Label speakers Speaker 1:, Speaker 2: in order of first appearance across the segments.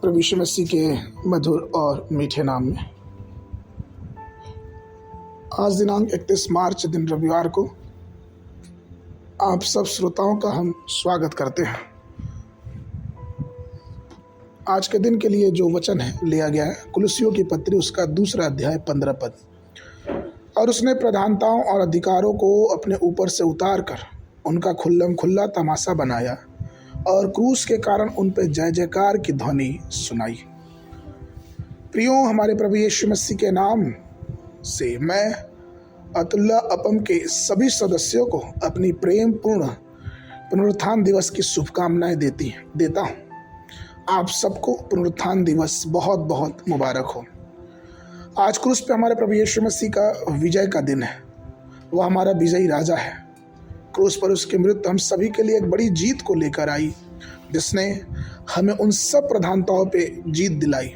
Speaker 1: प्रभु यीशु मसीह के मधुर और मीठे नाम में आज दिनांक 31 मार्च दिन रविवार को आप सब श्रोताओं का हम स्वागत करते हैं। आज के दिन के लिए जो वचन है लिया गया है कुलुस्सियों की पत्री उसका 2 अध्याय 15 पद। और उसने प्रधानताओं और अधिकारों को अपने ऊपर से उतार कर उनका खुल्लम खुल्ला तमाशा बनाया और क्रूस के कारण उन पर जय जयकार की ध्वनि सुनाई। प्रियो, हमारे प्रभु यीशु मसीह के नाम से मैं अतुल्य अपम के सभी सदस्यों को अपनी प्रेम पूर्ण पुनरुत्थान दिवस की शुभकामनाएं देता हूँ। आप सबको पुनरुत्थान दिवस बहुत बहुत मुबारक हो। आज क्रूस पे हमारे प्रभु यीशु मसीह का विजय का दिन है। वह हमारा विजयी राजा है। क्रूस पर उसकी मृत्यु हम सभी के लिए एक बड़ी जीत को लेकर आई, जिसने हमें उन सब प्रधानताओं पे जीत दिलाई।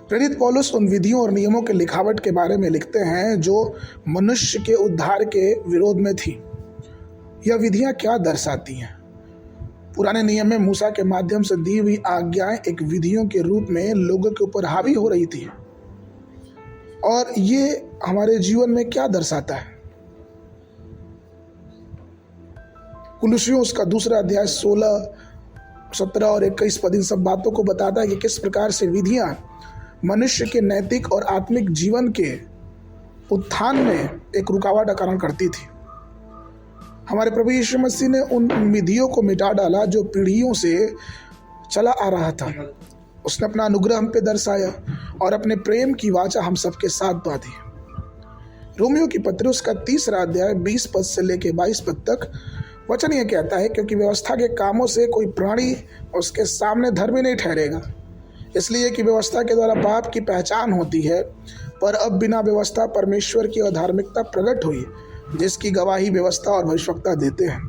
Speaker 1: प्रेरित पौलुस उन विधियों और नियमों के लिखावट के बारे में लिखते हैं जो मनुष्य के उद्धार के विरोध में थी। यह विधियां क्या दर्शाती हैं? पुराने नियम में मूसा के माध्यम से दी हुई आज्ञाएं एक विधियों के रूप में लोगों के ऊपर हावी हो रही थी। और ये हमारे जीवन में क्या दर्शाता है? कुलुस्सियों उसका 2 अध्याय 16, 17 और 21 पद इन सब बातों को बताता है कि किस प्रकार से विधियां मनुष्य के नैतिक और आत्मिक जीवन के उत्थान में एक रुकावट का कारण करती थी। हमारे प्रभु यीशु मसीह ने उन विधियों को मिटा डाला जो पीढ़ियों से चला आ रहा था। उसने अपना अनुग्रह हम पे दर्शाया और अपने प्रेम की वाचा हम सबके साथ बांधी। रोमियो की पत्री उसका 3 अध्याय 20 पद से लेके 22 पद तक वचन यह कहता है, क्योंकि व्यवस्था के कामों से कोई प्राणी उसके सामने धर्मी नहीं ठहरेगा, इसलिए कि व्यवस्था के द्वारा पाप की पहचान होती है। पर अब बिना व्यवस्था परमेश्वर की अधार्मिकता प्रकट हुई, जिसकी गवाही व्यवस्था और भविष्यवक्ता देते हैं,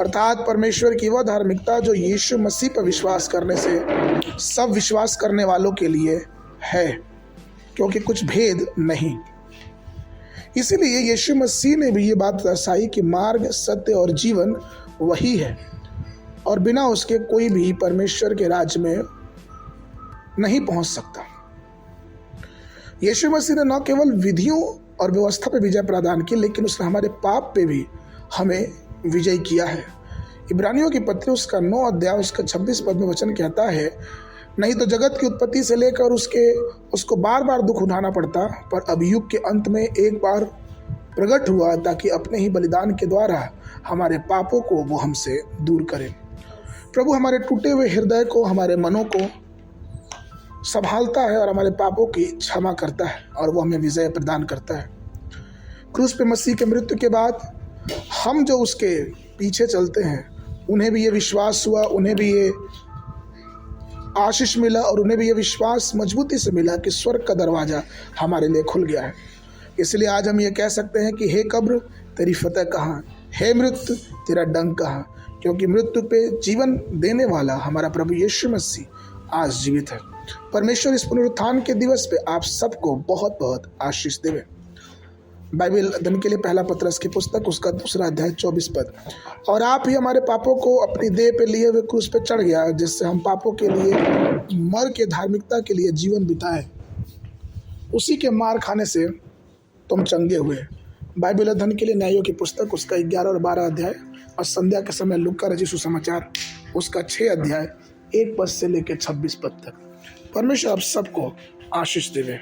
Speaker 1: अर्थात परमेश्वर की वह धार्मिकता जो यीशु मसीह पर विश्वास करने से सब विश्वास करने वालों के लिए है, क्योंकि कुछ भेद नहीं। इसीलिए यीशु मसीह ने भी ये बात दर्शाई कि मार्ग, सत्य और जीवन वही है और बिना उसके कोई भी परमेश्वर के राज्य में नहीं पहुंच सकता। यीशु मसीह ने न केवल विधियों और व्यवस्था पे विजय प्रदान की, लेकिन उसने हमारे पाप पे भी हमें विजय किया है। इब्रानियों की पत्री उसका 9 अध्याय उसका 26 पद में वचन कहता है, नहीं तो जगत की उत्पत्ति से लेकर उसको बार बार दुख उठाना पड़ता, पर अब युग के अंत में एक बार प्रकट हुआ ताकि अपने ही बलिदान के द्वारा हमारे पापों को वो हमसे दूर करे। प्रभु हमारे टूटे हुए हृदय को, हमारे मनों को संभालता है और हमारे पापों की क्षमा करता है और वो हमें विजय प्रदान करता है। क्रूस पे मसीह के मृत्यु के बाद हम जो उसके पीछे चलते हैं, उन्हें भी ये विश्वास हुआ, उन्हें भी ये आशीष मिला और उन्हें भी ये विश्वास मजबूती से मिला कि स्वर्ग का दरवाजा हमारे लिए खुल गया है। इसलिए आज हम ये कह सकते हैं कि हे कब्र तेरी फतह कहाँ, हे मृत्यु तेरा डंक कहाँ, क्योंकि मृत्यु पे जीवन देने वाला हमारा प्रभु यीशु मसीह आज जीवित है। परमेश्वर इस पुनरुत्थान के दिवस पे आप सबको बहुत बहुत आशीष देवे। बाइबल अध्ययन के लिए पहला पत्रस की पुस्तक उसका 2 अध्याय 24 पद। और आप ही हमारे पापों को अपनी देह पे लिए हुए क्रूस पे चढ़ गया, जिससे हम पापों के लिए मर के धार्मिकता के लिए जीवन बिताए। उसी के मार खाने से तुम चंगे हुए। बाइबल अध्ययन के लिए न्यायों की पुस्तक उसका 11 और 12 अध्याय और संध्या के समय लूका रचित सुसमाचार उसका 6 अध्याय 1 पद से लेकर 26 पद तक। परमेश्वर आप सबको आशीष देवे।